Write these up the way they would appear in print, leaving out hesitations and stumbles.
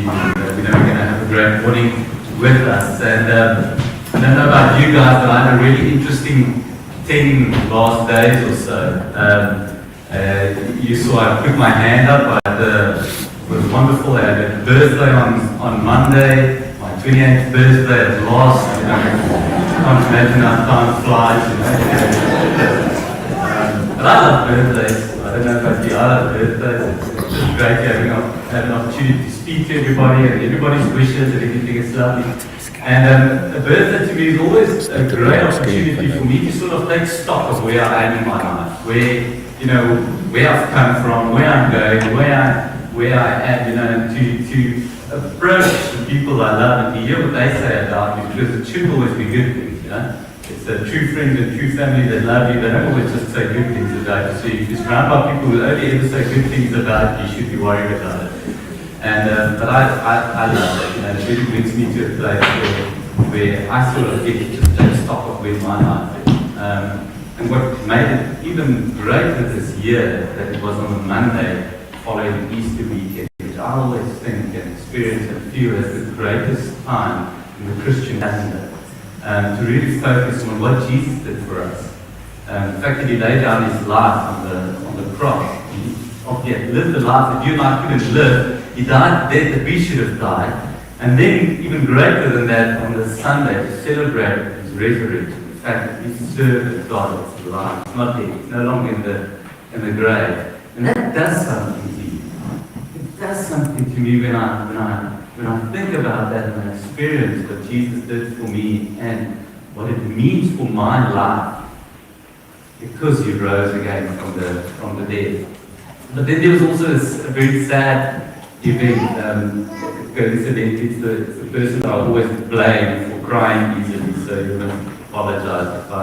we're going to have a great morning with us. And I don't know about you guys, but I had a really interesting 10 last days or so. You saw I put my hand up. It was wonderful. I had a birthday on Monday, my 28th birthday at last. Can't imagine how time flies. But I love birthdays. I don't know about you, I love birthdays. It's just great having an opportunity to speak to everybody and everybody's wishes and everything is lovely. And a birthday to me is always a great opportunity for me to sort of take stock of where I am in my life, where I've come from, where I'm going, where I am, and to approach the people I love and to hear what they say about me, because it should always be good things, It's true friends and true family that love you. They don't always just say good things about you. So if you're surrounded by people who only ever say good things about you, you should be worried about it. And but I love that. It really brings me to a place where I sort of get to take stock of where my life is. And what made it even greater this year, that it was on a Monday following Easter weekend, which I always think and experience and feel as the greatest time in the Christian calendar. To really focus on what Jesus did for us. The fact that he laid down his life on the cross. He had lived the life that you and I couldn't live. He died the death that we should have died. And then, even greater than that, on the Sunday, to celebrate his resurrection. The fact that he served as God that's alive. He's not dead. He's no longer in the grave. And that does something to you. It does something to me when I think about that and I experience what Jesus did for me and what it means for my life, because he rose again from the dead. But then there was also a very sad event. Coincidentally, it's the person I always blame for crying easily, so you must apologize if I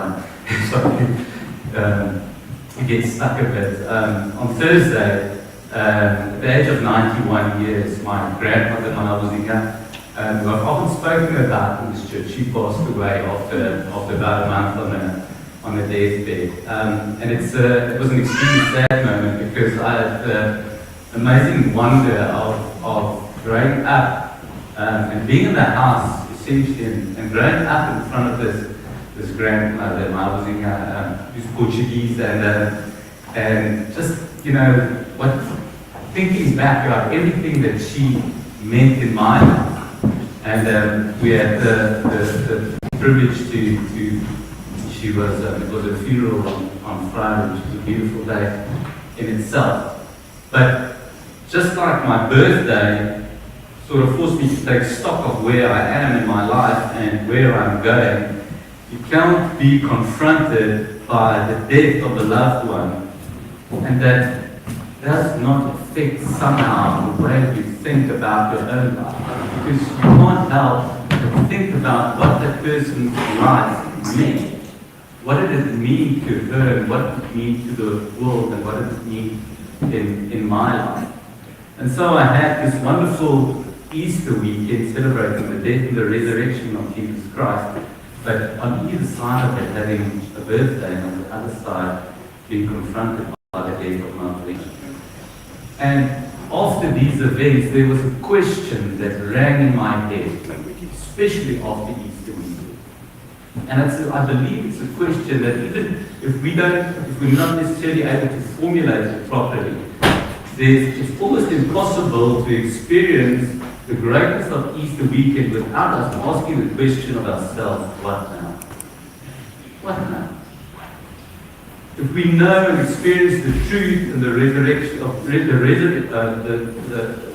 get stuck a bit. On Thursday, at the age of 91 years, my grandmother, when I was young, who I've often spoken about in this church, she passed away after about a month on a deathbed. And it was an extremely sad moment, because I had the amazing wonder of growing up and being in the house, essentially, and growing up in front of this grandmother when I was young, who's Portuguese, and just, thinking back about everything that she meant in my life. And we had the privilege it was a funeral on Friday, which was a beautiful day in itself. But just like my birthday sort of forced me to take stock of where I am in my life and where I'm going, you can't be confronted by the death of a loved one, and that does not affect somehow the way you think about your own life. Because you can't help but think about what that person's life meant. What did it mean to her, and what did it mean to the world, and what did it mean in my life? And so I had this wonderful Easter weekend celebrating the death and the resurrection of Jesus Christ, but on either side of it having a birthday, and on the other side being confronted by the death of my friend. And after these events, there was a question that rang in my head, especially after Easter weekend. And I believe it's a question that even if we're not necessarily able to formulate it properly, it's almost impossible to experience the greatness of Easter weekend without us asking the question of ourselves, what now? What now? If we know and experience the truth and the resurrection of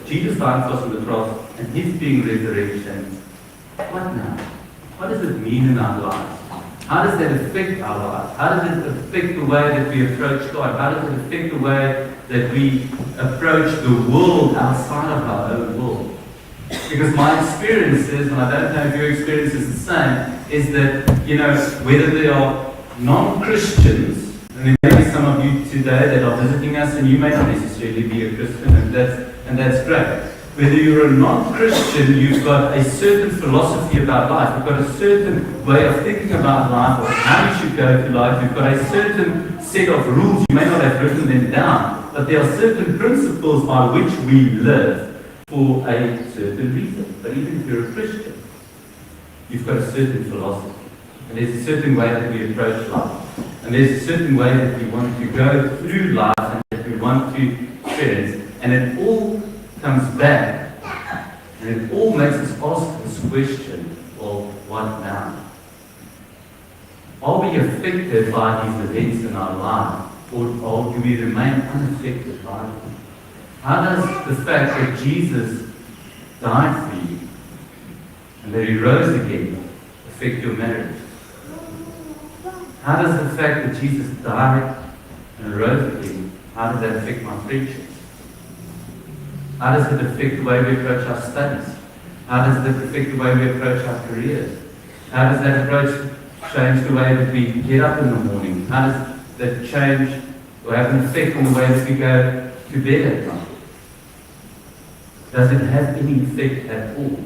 Jesus dying for us on the cross and his being resurrection, what now? What does it mean in our lives? How does that affect our lives? How does it affect the way that we approach God? How does it affect the way that we approach the world outside of our own world? Because my experience is, and I don't know if your experience is the same, is that, whether they are non-Christians, and there may be some of you today that are visiting us, and you may not necessarily be a Christian, and that's great. Whether you're a non-Christian, you've got a certain philosophy about life. You've got a certain way of thinking about life, or how you should go through life. You've got a certain set of rules. You may not have written them down, but there are certain principles by which we live for a certain reason. But even if you're a Christian, you've got a certain philosophy. And there's a certain way that we approach life. And there's a certain way that we want to go through life and that we want to experience. And it all comes back. And it all makes us ask this question, well, what now? Are we affected by these events in our life? Or do we remain unaffected by them? How does the fact that Jesus died for you and that He rose again affect your marriage? How does the fact that Jesus died and rose again, how does that affect my friendships? How does it affect the way we approach our studies? How does it affect the way we approach our careers? How does that approach change the way that we get up in the morning? How does that change or have an effect on the way that we go to bed at night? Does it have any effect at all?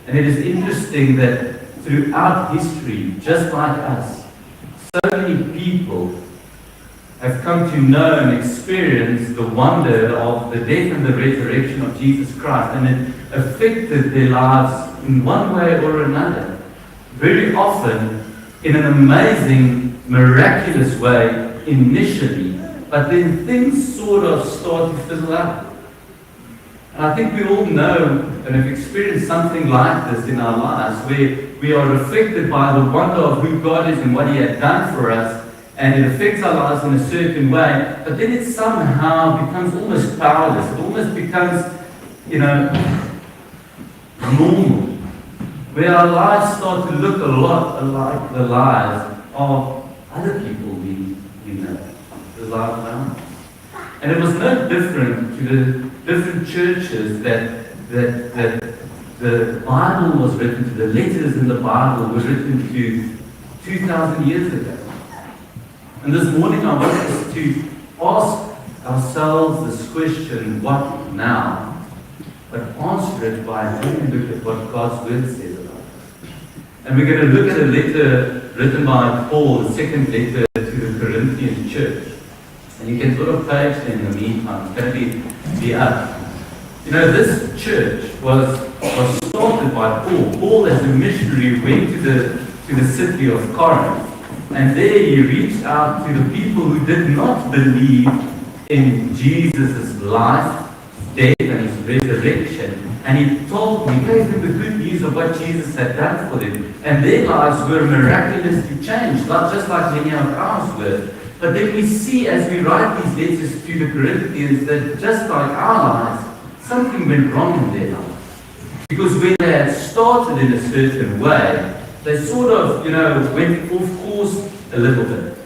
And it is interesting that throughout history, just like us, so many people have come to know and experience the wonder of the death and the resurrection of Jesus Christ, and it affected their lives in one way or another. Very often in an amazing, miraculous way initially, but then things sort of start to fizzle out. And I think we all know and have experienced something like this in our lives, where we are affected by the wonder of who God is and what He had done for us, and it affects our lives in a certain way, but then it somehow becomes almost powerless. It almost becomes, normal, where our lives start to look a lot like the lives of other people we know, the lives around us. And it was no different to the different churches that the Bible was written to. The letters in the Bible were written to 2,000 years ago. And this morning I want us to ask ourselves this question, what now? But answer it by having a look at what God's Word says about it. And we're going to look at a letter written by Paul, the second letter to the Corinthian church. And you can sort of page it in the meantime. It's going to be up. This church was started by Paul. Paul, as a missionary, went to the city of Corinth. And there he reached out to the people who did not believe in Jesus' life, death, and His resurrection. And he gave them the good news of what Jesus had done for them. And their lives were miraculously changed, just like many of ours were. But then we see, as we write these letters to the Corinthians, that just like our lives, something went wrong in their lives. Because when they had started in a certain way, they sort of, went off course a little bit.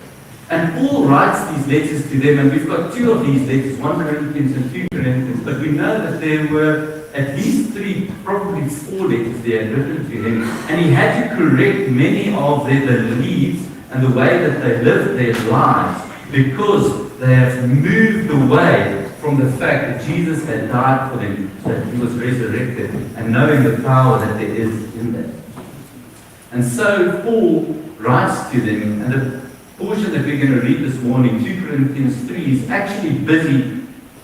And Paul writes these letters to them, and we've got two of these letters, 1 Corinthians and 2 Corinthians, but we know that there were at least 3, probably 4 letters they had written to him, and he had to correct many of their beliefs and the way that they lived their lives, because they have moved away from the fact that Jesus had died for them, that He was resurrected, and knowing the power that there is in that. And so Paul writes to them, and the portion that we're going to read this morning, 2 Corinthians 3, is actually busy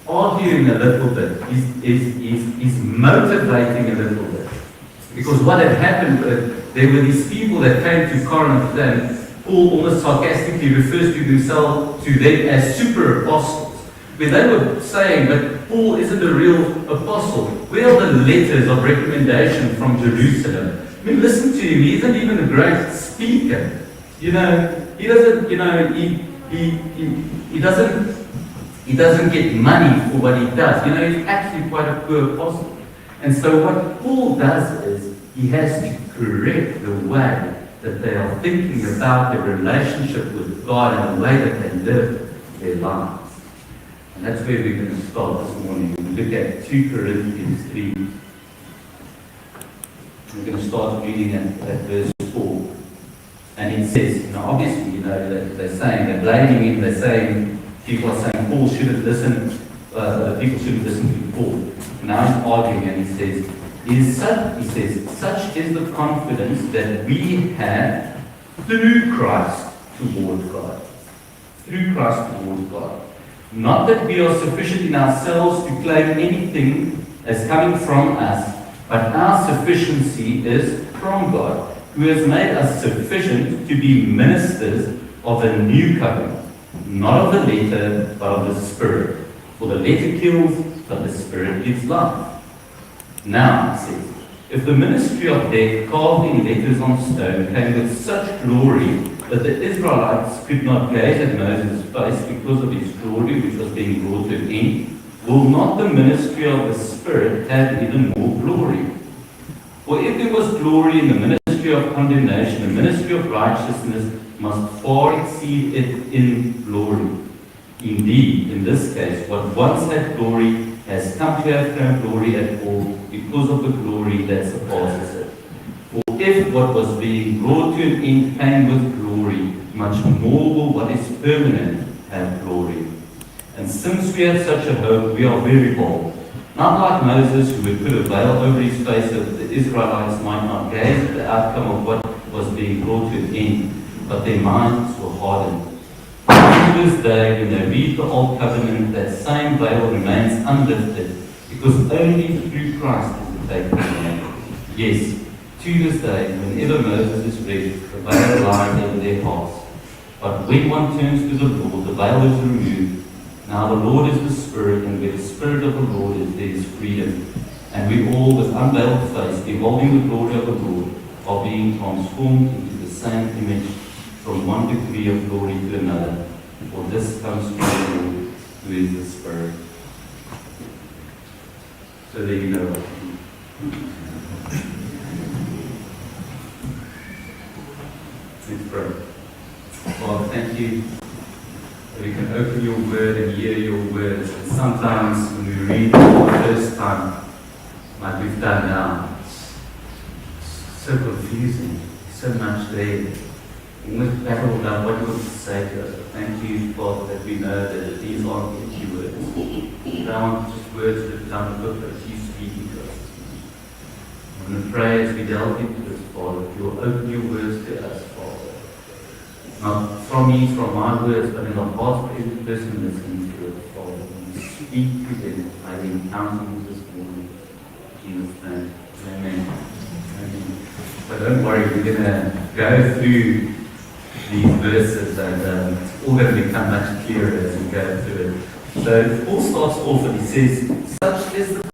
arguing a little bit. He's motivating a little bit. Because what had happened, there were these people that came to Corinth, and Paul almost sarcastically refers to them as super apostles, where they were saying, but Paul isn't a real apostle. Where are the letters of recommendation from Jerusalem? I mean, listen to him. He isn't even a great speaker. He doesn't. He doesn't get money for what he does. He's actually quite a poor apostle. And so what Paul does is he has to correct the way that they are thinking about their relationship with God and the way that they live their lives. And that's where we're going to start this morning. We look at 2 Corinthians 3. We're going to start reading at verse 4. And it says, obviously, that they're saying, they're blaming him, they're saying, people are saying Paul shouldn't listen, people shouldn't listen to Paul. And now he's arguing, and he says, such is the confidence that we have through Christ toward God. Through Christ toward God. Not that we are sufficient in ourselves to claim anything as coming from us, but our sufficiency is from God, who has made us sufficient to be ministers of a new covenant, not of the letter, but of the Spirit. For the letter kills, but the Spirit gives life. Now, it says, if the ministry of death carved in letters on stone came with such glory that the Israelites could not gaze at Moses' face because of his glory which was being brought to an end, will not the ministry of the Spirit have even more glory? For if there was glory in the ministry of condemnation, the ministry of righteousness must far exceed it in glory. Indeed, in this case, what once had glory has come to have no glory at all because of the glory that surpasses it. For if what was being brought to an end came with glory, much more will what is permanent have glory. And since we have such a hope, we are very bold. Not like Moses, who would put a veil over his face so that the Israelites might not gaze at the outcome of what was being brought to an end, but their minds were hardened. To this day, when they read the Old Covenant, that same veil remains unlifted, because only through Christ is it taken away. Yes, to this day, whenever Moses is read, the veil lies over their hearts. But when one turns to the Lord, the veil is removed. Now the Lord is the Spirit, and where the Spirit of the Lord is, there is freedom. And we all, with unveiled face, beholding the glory of the Lord, are being transformed into the same image from one degree of glory to another. For this comes from the Lord, who is the Spirit. So there you know. Let's pray. Father, thank you that we can open your word and hear your words. And sometimes when we read it for the first time, like we've done now, it's so confusing, so much there. Almost battled about what you want to say to us. But thank you, Father, that we know that these aren't empty words. They aren't just words written down the book, but you speaking to us. I'm going to pray as we delve into this, Father, that you'll open your words to us, Father. Not from me, from my words, but in the heart of every person listening to it, Father. And you speak to them. I encounter you this morning. In Jesus' name. Amen. Amen. But don't worry, we're going to go through these verses, and it's all going to become much clearer as we go through it. So Paul starts off and he says, such is the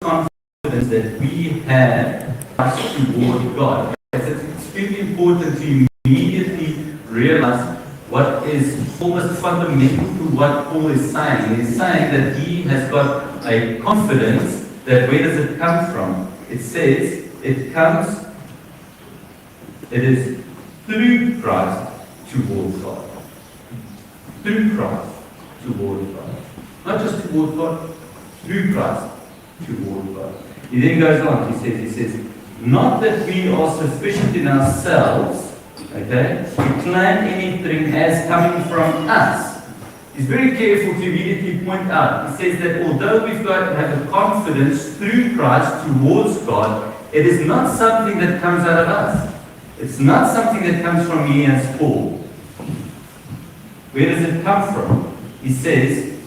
confidence that we have toward God. It's extremely important to immediately realize what is almost fundamental to what Paul is saying. He's saying that he has got a confidence that where does it come from? It says it is through Christ towards God. Through Christ towards God. Not just towards God, through Christ towards God. He then goes on, he says, not that we are sufficient in ourselves, okay, to claim anything as coming from us. He's very careful to immediately point out. He says that although we've got to have a confidence through Christ towards God, it is not something that comes out of us. It's not something that comes from me as Paul. Where does it come from? He says,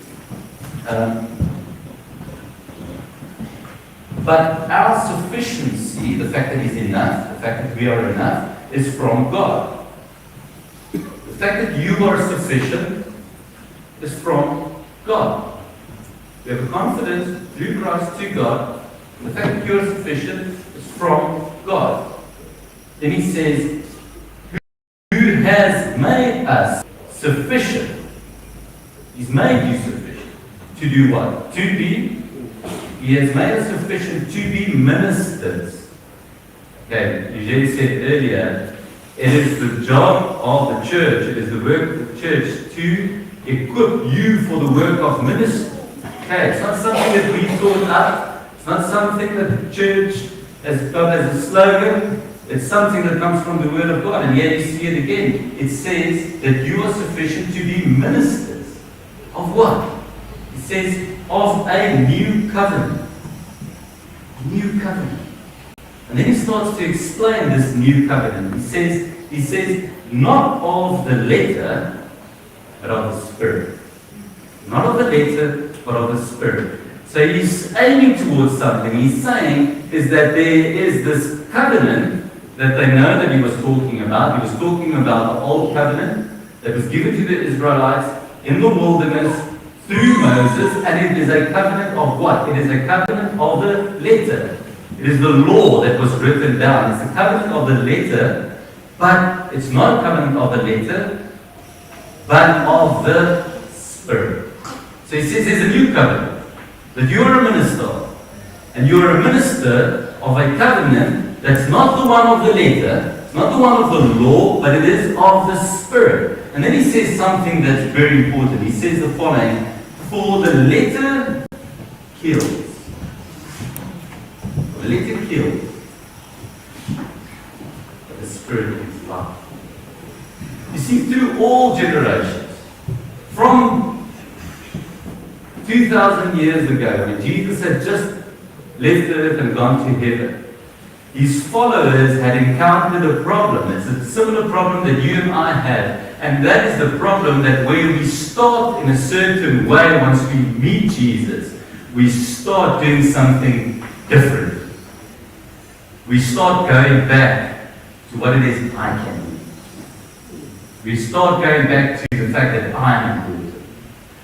but our sufficiency, the fact that he's enough, the fact that we are enough, is from God. The fact that you are sufficient is from God. We have a confidence through Christ to God. The fact that you are sufficient is from God. Then he says, who has made us sufficient? He's made you sufficient. To do what? He has made us sufficient to be ministers. Okay, Eugene said earlier, it is the job of the church, it is the work of the church to equip you for the work of ministry. Okay, it's not something that we thought up. It's not something that the church has got as a slogan. It's something that comes from the Word of God. And here you see it again. It says that you are sufficient to be ministers. Of what? It says, of a new covenant. New covenant. And then he starts to explain this new covenant. He says, not of the letter, but of the Spirit. Not of the letter, but of the Spirit. So he's aiming towards something. He's saying is that there is this covenant that they know that he was talking about. He was talking about the old covenant that was given to the Israelites in the wilderness through Moses, and it is a covenant of what? It is a covenant of the letter. It is the law that was written down. It's a covenant of the letter, but it's not a covenant of the letter, but of the Spirit. So he says there's a new covenant that you're a minister of, and you're a minister of a covenant that's not the one of the letter, it's not the one of the law, but it is of the Spirit. And then he says something that's very important. He says the following: for the letter kills. The letter kills, but the Spirit is life. You see, through all generations, from 2,000 years ago, when Jesus had just left earth and gone to heaven, his followers had encountered a problem. It's a similar problem that you and I have. And that is the problem that where we start in a certain way, once we meet Jesus, we start doing something different. We start going back to what it is I can do. We start going back to the fact that I'm important.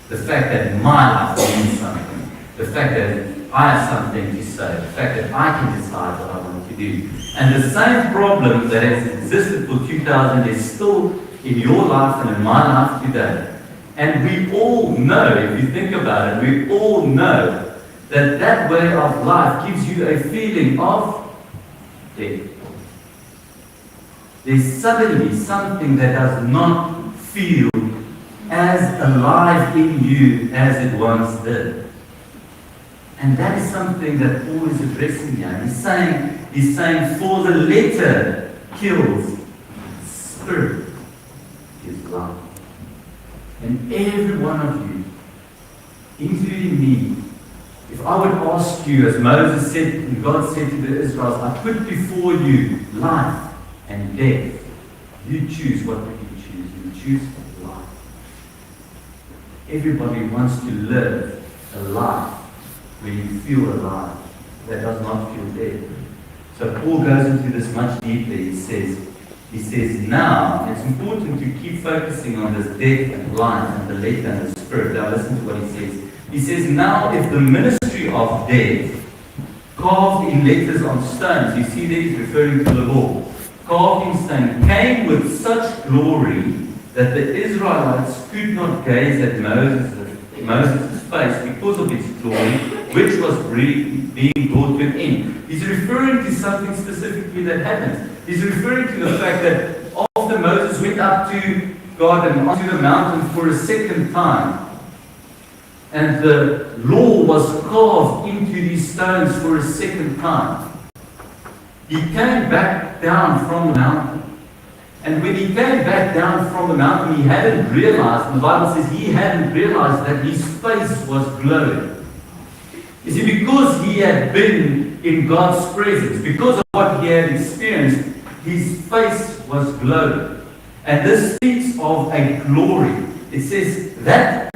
The fact that my life means something. The fact that I have something to say. The fact that I can decide what I want to do. And the same problem that has existed for 2,000 is still in your life and in my life today. And we all know, if you think about it, we all know that that way of life gives you a feeling of death. There's suddenly something that does not feel as alive in you as it once did. And that is something that Paul is addressing here. He's saying, for the letter kills, Spirit is life. And every one of you, including me, if I would ask you, as Moses said, and God said to the Israelites, I put before you life and death. You choose what would you choose? You choose life. Everybody wants to live a life where you feel alive, that does not feel dead. So Paul goes into this much deeper. He says, now, it's important to keep focusing on this death and life and the letter and the Spirit. Now listen to what he says. He says, now if the ministry of death, carved in letters on stones, you see there he's referring to the law, carved in stone, came with such glory that the Israelites could not gaze at Moses' face because of its glory, which was being brought to an end. He's referring to something specifically that happened. He's referring to the fact that after Moses went up to God and onto the mountain for a second time, and the law was carved into these stones for a second time, he came back down from the mountain. And when he came back down from the mountain, he hadn't realized, the Bible says he hadn't realized that his face was glowing. You see, because he had been in God's presence, because of what he had experienced, his face was glowing. And this speaks of a glory. It says that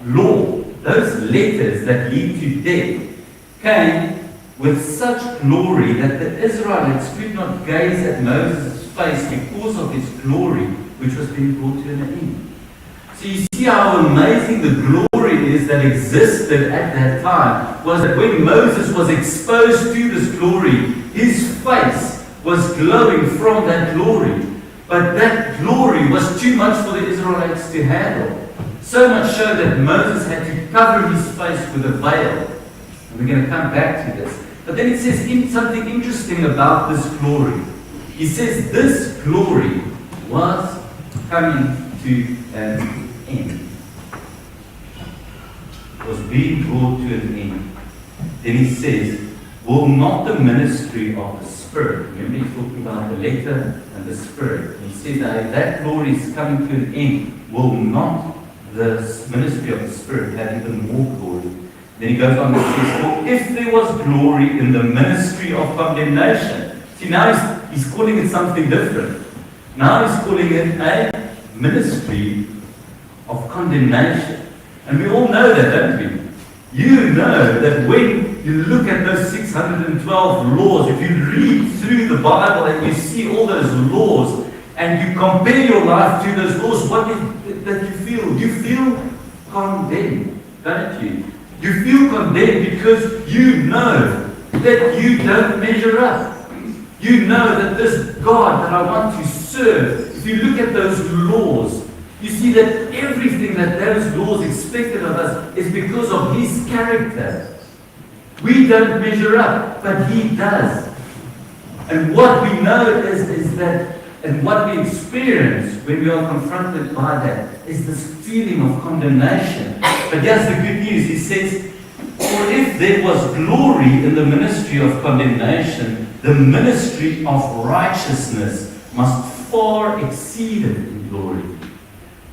law, those letters that lead to death, came with such glory that the Israelites could not gaze at Moses' face because of his glory, which was being brought to an end. So you see how amazing the glory is that existed at that time, was that when Moses was exposed to this glory, his face was glowing from that glory. But that glory was too much for the Israelites to handle. So much so that Moses had to cover his face with a veil. And we're going to come back to this. But then it says something interesting about this glory. He says this glory was coming to an end. Was being brought to an end. Then he says, will not the ministry of the Spirit, remember he's talking about the letter and the Spirit. He says that glory is coming to an end. Will not the ministry of the Spirit have even more glory? Then he goes on and says, well, if there was glory in the ministry of condemnation. See, now he's calling it something different. Now he's calling it a ministry of condemnation. And we all know that, don't we? You know that when you look at those 612 laws, if you read through the Bible and you see all those laws, and you compare your life to those laws, what is it that you feel? You feel condemned, don't you? You feel condemned because you know that you don't measure up. You know that this God that I want to serve, if you look at those laws, you see that everything that those laws expected of us is because of His character. We don't measure up, but He does. And what we know is that, and what we experience when we are confronted by that, is this feeling of condemnation. But here's the good news. He says, for if there was glory in the ministry of condemnation, the ministry of righteousness must far exceed it in glory.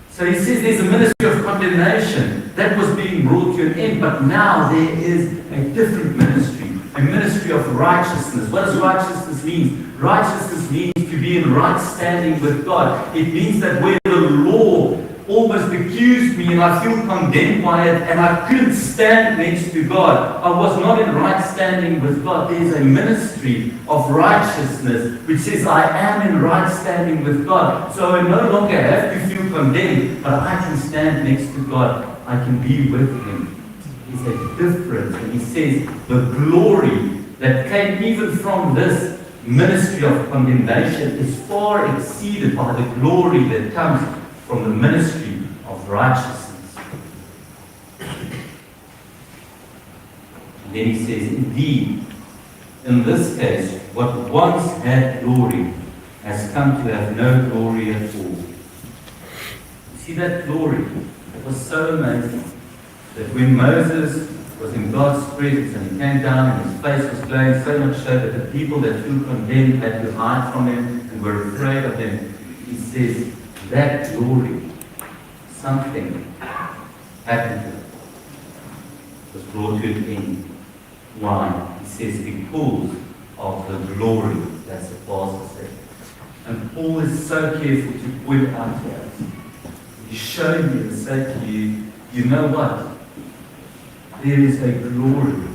So he says there's a ministry of condemnation that was being brought to an end, but now there is a different ministry, a ministry of righteousness. What does righteousness mean? Righteousness means to be in right standing with God. It means that where the law almost accused me and I feel condemned by it and I couldn't stand next to God, I was not in right standing with God. There's a ministry of righteousness which says I am in right standing with God. So I no longer have to feel condemned, but I can stand next to God. I can be with Him. There's a difference. And he says the glory that came even from this ministry of condemnation is far exceeded by the glory that comes from the ministry of righteousness. And then he says, indeed, in this case, what once had glory has come to have no glory at all. You see that glory? It was so amazing that when Moses was in God's presence and he came down and his face was glowing so much so that the people that feel condemned had to hide from him and were afraid of him, he says, that glory, something happened to it. It was brought to an end. Why? He says, because of the glory, that's the pastor said. And Paul is so careful to point out to us. He's showing you and saying to you, you know what? There is a glory,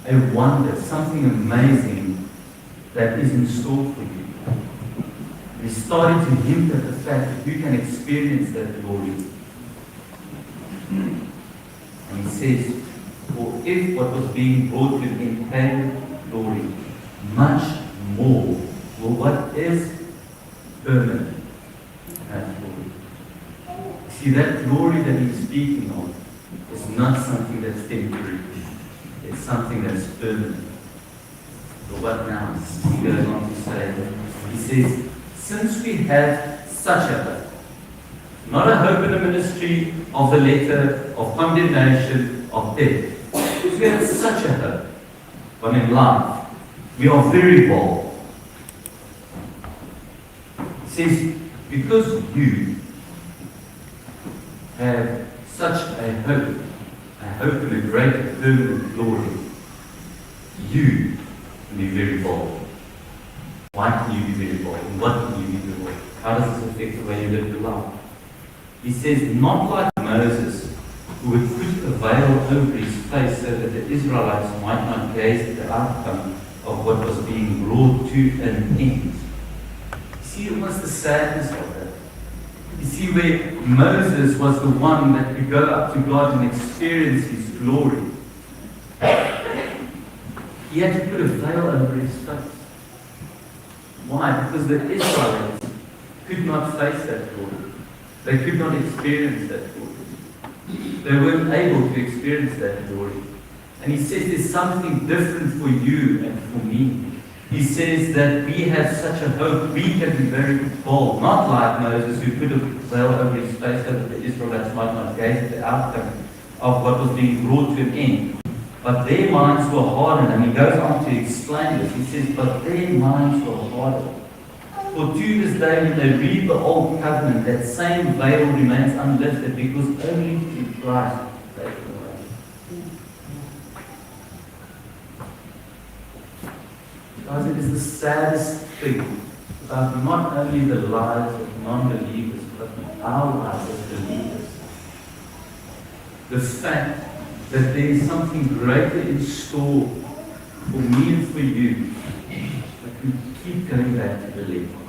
a wonder, something amazing that is in store for you. He started to hint at the fact that you can experience that glory. And he says, for if what was being brought to an end glory, much more will what is permanent have glory. See, that glory that he's speaking of is not something that's temporary. It's something that's permanent. But what now? He goes on to say, he says, since we have such a hope, not a hope in the ministry of the letter, of condemnation, of death. Because we have such a hope. But in life, we are very bold. It says, because you have such a hope in a great permanent glory, you can be very bold. Why can you be very bold? And what can you be very bold? How does this affect the way you live your life? He says, not like Moses, who would put a veil over his face so that the Israelites might not gaze at the outcome of what was being brought to an end. See almost the sadness of that. You see where Moses was the one that could go up to God and experience His glory. He had to put a veil over his face. Why? Because the Israelites could not face that glory. They could not experience that glory. They weren't able to experience that glory. And he says there's something different for you and for me. He says that we have such a hope, we can be very bold. Not like Moses, who put a veil over his face so that the Israelites might not gaze at the outcome of what was being brought to an end. But their minds were hardened. And he goes on to explain this. He says, but their minds were hardened. For to this day, when they read the Old Covenant, that same veil remains unlifted, because only through Christ they can away. Guys, it is the saddest thing about not only the lives of non-believers, but our lives as believers, the fact that there is something greater in store for me and for you. But we keep going back to the level.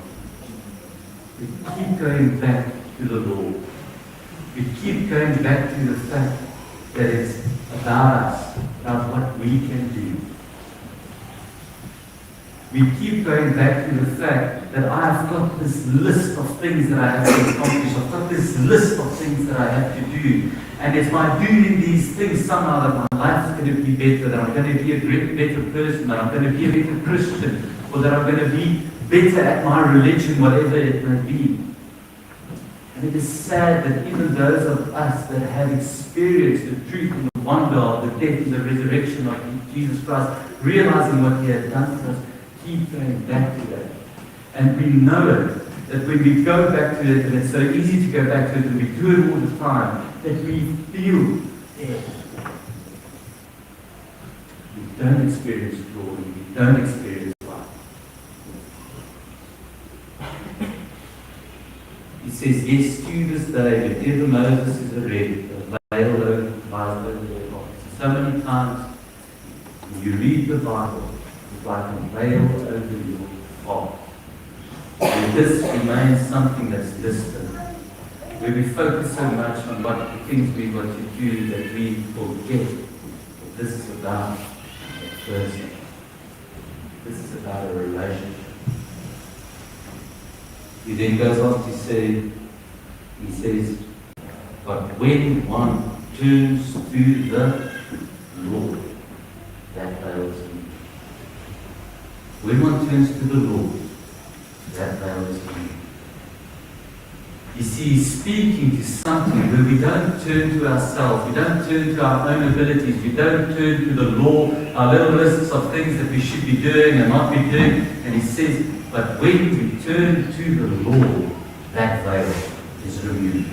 We keep going back to the Lord. We keep going back to the fact that it's about us, about what we can do. We keep going back to the fact that I've got this list of things that I have to accomplish. I've got this list of things that I have to do. And it's by doing these things somehow that my life is going to be better, that I'm going to be a better person, that I'm going to be a better Christian, or that I'm going to be better at my religion, whatever it may be. And it is sad that even those of us that have experienced the truth and the wonder of the death and the resurrection of Jesus Christ, realizing what He had done for us, keep going back to that. And we know it, that when we go back to it, and it's so easy to go back to it, and we do it all the time, that we feel dead. We don't experience glory, we don't experience life. He says, yes, to this day, whenever Moses is read, the veil lies over their hearts. So many times, when you read the Bible, it's like a veil over your heart. And this remains something that's distant. Where we focus so much on what the things we want to do that we forget that this is about a person. This is about a relationship. He then goes on to say, he says, but when one turns to the Lord, that veils me. When one turns to the Lord, that veils me. You see, he's speaking to something where we don't turn to ourselves, we don't turn to our own abilities, we don't turn to the law, our little lists of things that we should be doing and not be doing. And he says, but when we turn to the Lord, that veil is removed.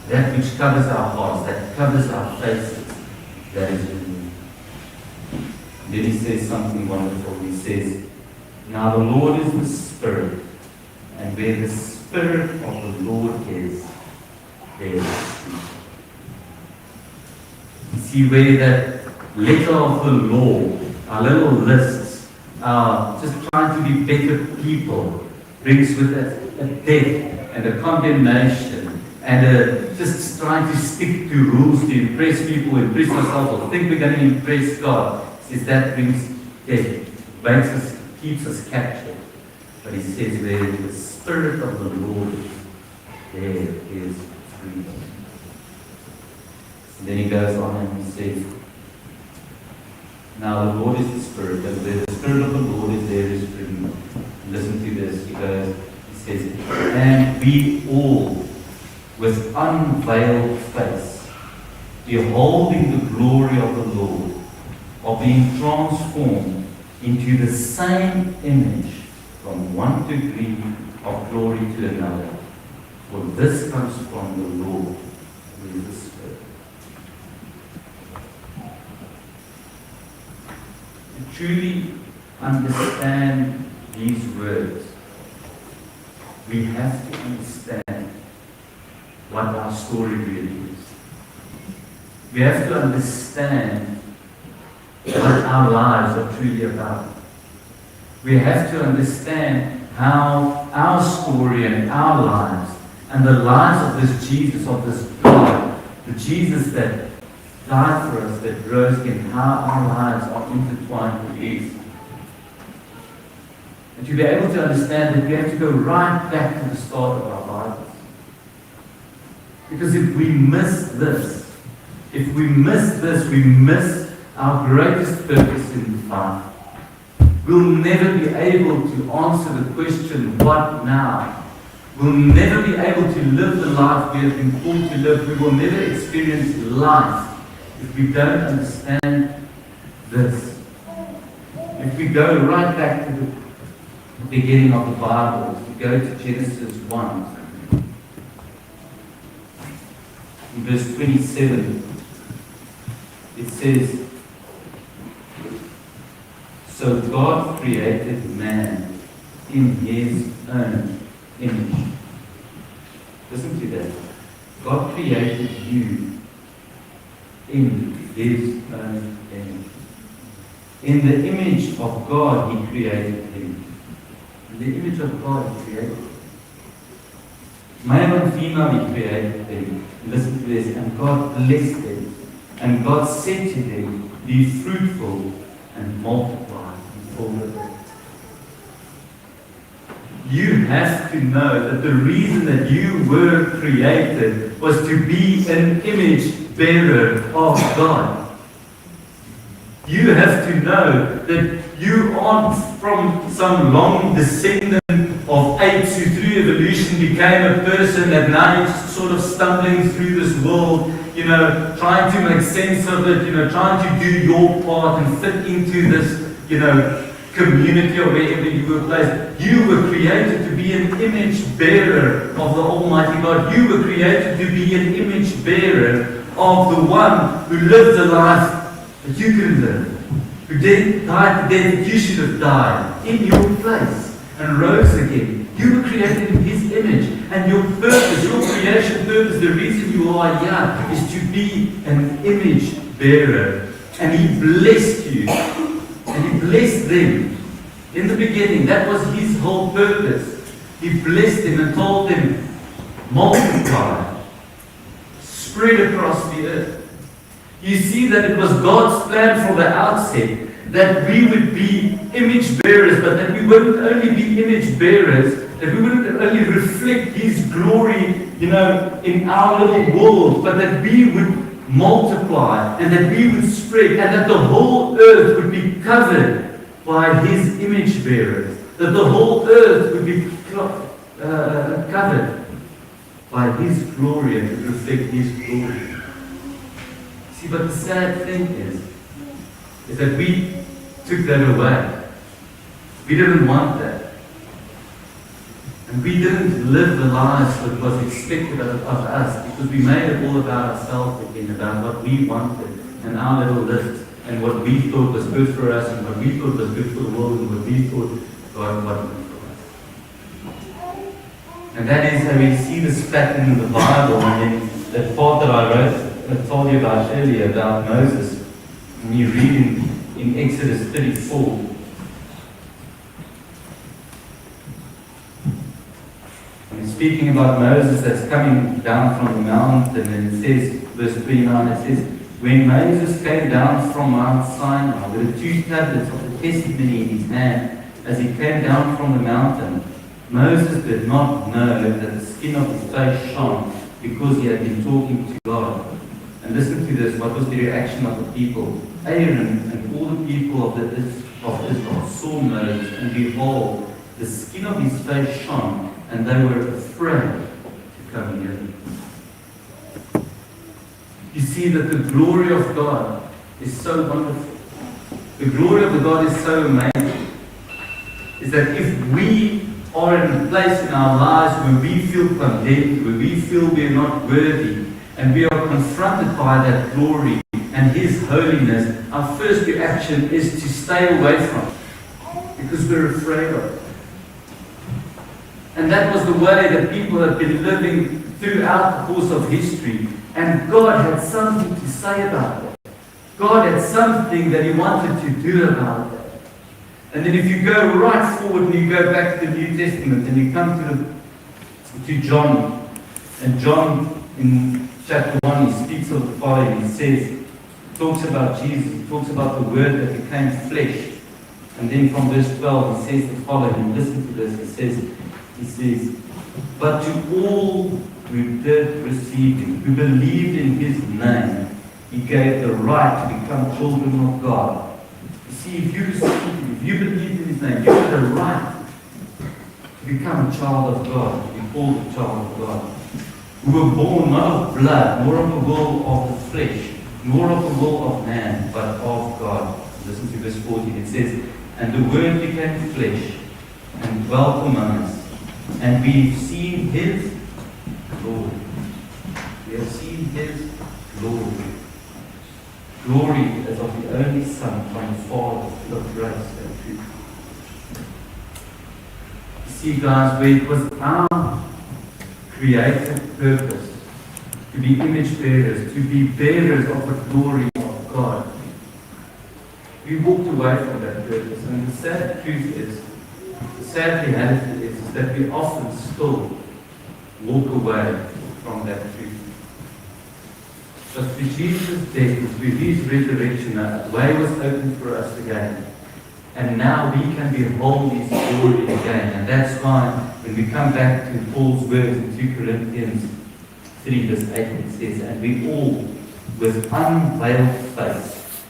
That which covers our hearts, that covers our faces, that is removed. And then he says something wonderful. He says, now the Lord is the Spirit, and where the Spirit of the Lord is, there is freedom. You see, where that letter of the law, our little lists, just trying to be better people, brings with it a death and a condemnation and just trying to stick to rules to impress people, impress ourselves, or think we're going to impress God. He says that brings death, keeps us captured. But he says where the Spirit of the Lord is, there is freedom. And then he goes on and he says, now the Lord is the Spirit, and where the Spirit of the Lord is, there is freedom. Listen to this. He says, and we all, with unveiled face, beholding the glory of the Lord, are being transformed into the same image from one degree of glory to another. For this comes from the Lord, who is the Spirit. To truly understand these words, we have to understand what our story really is. We have to understand what our lives are truly about. We have to understand how our story and our lives and the lives of this Jesus, of this God, the Jesus that died for us, that rose again, how our lives are intertwined with His. And to be able to understand that we have to go right back to the start of our Bibles. Because if we miss this, we miss our greatest purpose in life. We'll never be able to answer the question, what now? We'll never be able to live the life we have been called to live. We will never experience life if we don't understand this. If we go right back to the beginning of the Bible, if we go to Genesis 1, in verse 27, it says, so God created man in His own image. Listen to that. God created you in His own image. In the image of God He created him. In the image of God He created him. Male and female He created them. Listen to this. And God blessed them. And God said to them, be fruitful and multiply and fill the earth. You have to know that the reason that you were created was to be an image bearer of God. You have to know that you aren't from some long descendant of apes who through evolution became a person that now you're just sort of stumbling through this world, trying to make sense of it, trying to do your part and fit into this, community or wherever you were placed. You were created to be an image bearer of the Almighty God. You were created to be an image bearer of the one who lived the life that you couldn't live, who died the death that you should have died in your place and rose again. You were created in His image, and your purpose, your creation purpose, the reason you are here is to be an image bearer. And He blessed you. And He blessed them. In the beginning, that was His whole purpose. He blessed them and told them, multiply, spread across the earth. You see that it was God's plan from the outset that we would be image bearers, but that we wouldn't only be image bearers, that we wouldn't only reflect His glory, in our little world, but that we would multiply, and that we would spread, and that the whole earth would be covered by His image bearers, that the whole earth would be covered by His glory and to reflect His glory. See, but the sad thing is that we took that away. We didn't want that. And we didn't live the lives that was expected of us, because we made it all about ourselves again, about what we wanted and our little list, and what we thought was good for us, and what we thought was good for the world, and what we thought God wanted for us. And that is how we see this pattern in the Bible, and then that part that I told you about earlier about Moses. When you read in Exodus 34, speaking about Moses that's coming down from the mountain, and it says, verse 29, it says, when Moses came down from Mount Sinai with the 2 tablets of the testimony in his hand, as he came down from the mountain, Moses did not know that the skin of his face shone, because he had been talking to God. And listen to this, what was the reaction of the people? Aaron and all the people of Israel saw Moses, and behold, the skin of his face shone, and they were afraid to come near him. You see that the glory of God is so wonderful. The glory of the God is so amazing. Is that if we are in a place in our lives where we feel condemned, where we feel we are not worthy, and we are confronted by that glory and His holiness, our first reaction is to stay away from it, because we're afraid of it. And that was the way that people have been living throughout the course of history. And God had something to say about that. God had something that He wanted to do about that. And then if you go right forward and you go back to the New Testament and you come to John, and John in chapter 1, he speaks of the following. He says, talks about Jesus, he talks about the Word that became flesh. And then from verse 12 he says the following. Listen to this. He says, but to all who did receive Him, who believed in His name, He gave the right to become children of God. You see, if you received Him, if you believed in His name, you had the right to become a child of God, to be called a child of God. Who were born not of blood, nor of the will of the flesh, nor of the will of man, but of God. Listen to verse 14. It says, and the Word became flesh and dwelt among us, and we've seen His glory. We have seen His glory. Glory as of the only Son, by the Father, full of grace and truth. You see, guys, where it was our creative purpose to be image bearers, to be bearers of the glory of God. We walked away from that purpose, and the sad truth is, the sad reality is that we often still walk away from that truth. But through Jesus' death, through His resurrection, a way was opened for us again. And now we can behold His glory again. And that's why when we come back to Paul's words in 2 Corinthians 3 verse 8, it says, and we all, with unveiled face,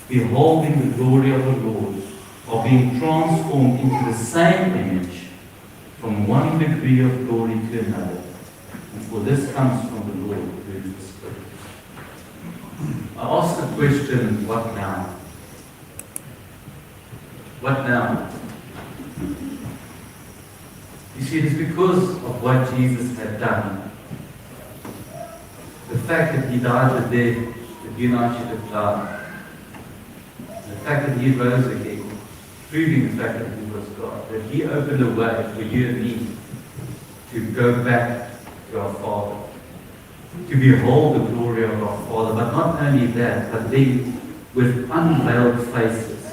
beholding the glory of the Lord, are being transformed into the same image, from one degree of glory to another. And for this comes from the Lord, who is the Spirit. I asked the question, what now? What now? You see, it is because of what Jesus had done. The fact that He died the death that you and I should have died. The fact that He rose again, proving the fact that He was God. That He opened a way for you and me to go back to our Father. To behold the glory of our Father. But not only that, but then with unveiled faces,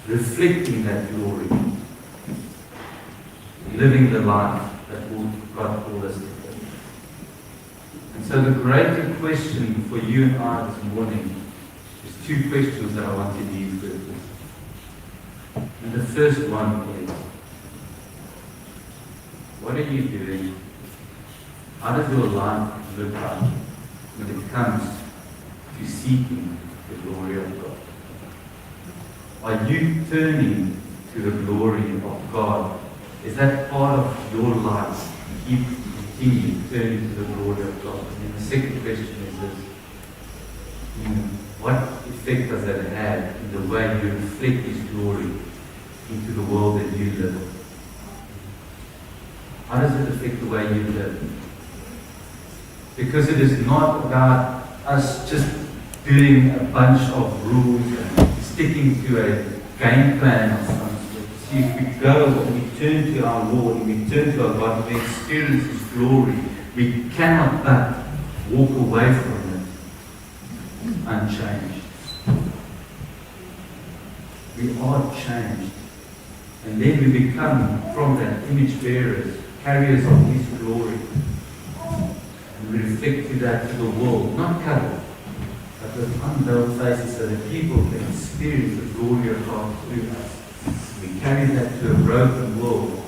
reflecting that glory, living the life that God called us to live. And so the greater question for you and I this morning is two questions that I want to leave with. And the first one is, what are you doing? How does your life look like when it comes to seeking the glory of God? Are you turning to the glory of God? Is that part of your life? Keep continue turning to the glory of God. And then the second question is this: what effect does that have in the way you reflect His glory into the world that you live in? How does it affect the way you live? Because it is not about us just doing a bunch of rules and sticking to a game plan of some sort. See, if we go and we turn to our Lord and we turn to our God and we experience His glory, we cannot but walk away from it unchanged. We are changed. And then we become, from that, image bearers, carriers of His glory. And we reflect to that to the world, not covered, but with unveiled faces so that people can experience the glory of God through us. We carry that to a broken world.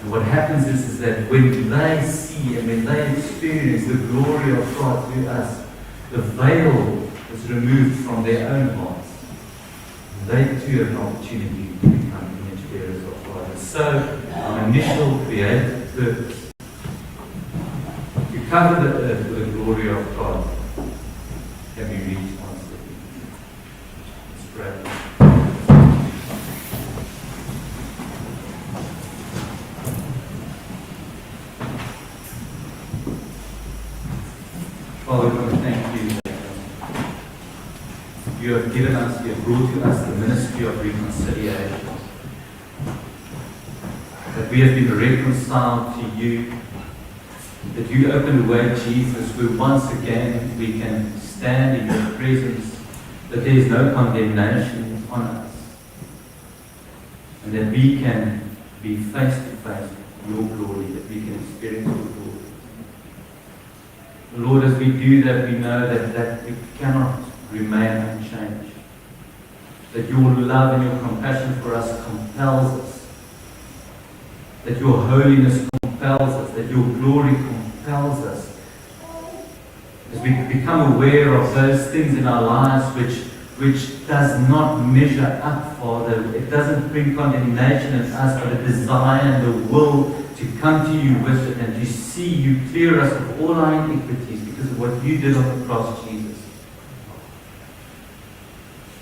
And what happens is that when they see and when they experience the glory of God through us, the veil is removed from their own hearts. They too have an opportunity to become image bearers of God. And so, our initial creative purpose, to cover the earth with the glory of God, can be reached once again. Let's pray. Father, we want to thank you that you have given us, you have brought to us the ministry of reconciliation. That we have been reconciled to you. That you opened the way, Jesus, where once again we can stand in your presence. That there is no condemnation on us. And that we can be face to face with your glory. That we can experience your glory. Lord, as we do that, we know that we cannot remain unchanged. That your love and your compassion for us compels us. That your holiness compels us. That your glory compels us. As we become aware of those things in our lives which does not measure up, Father. It doesn't bring condemnation in us, but a desire and the will to come to you with it and to see you clear us of all our iniquities because of what you did on the cross, Jesus.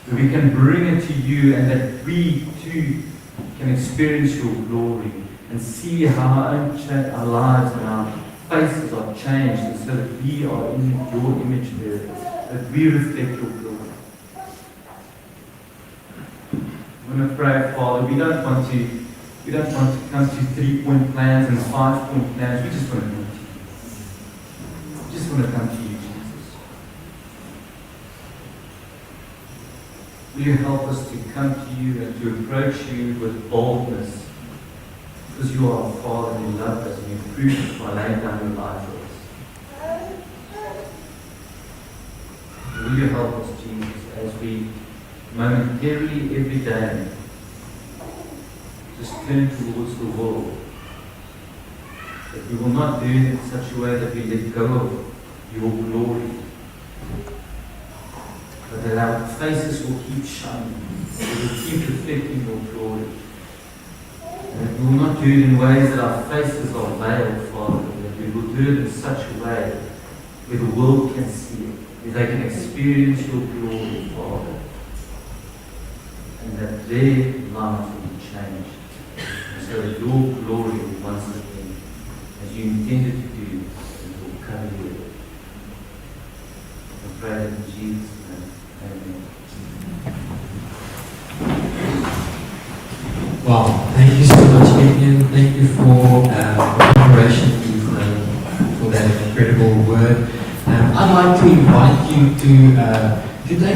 That we can bring it to you and that we too can experience your glory and see how our lives and our faces are changed and so that we are in your image bearers, that we reflect your glory. I'm going to pray, Father, we don't want to come to 3-point plans and 5-point plans. We just want to come to you. We just want want to come to you, Jesus. Will you help us to come to you and to approach you with boldness? Because you are our Father and you love us and you proved it by laying down your life for us. Will you help us, Jesus, as we momentarily every day just turn towards the world, that we will not do it in such a way that we let go of your glory, but that our faces will keep shining, we will keep reflecting your glory. And that we will not do it in ways that our faces are veiled, Father, but that we will do it in such a way where the world can see it, where they can experience your glory, Father, and that their lives will be changed, and so that your glory will once again, as you intended to do, it will cover you. I pray that in Jesus' name. Amen. Wow, thank you so much, Vivian. Thank you for the preparation for that incredible word. I'd like to invite you to take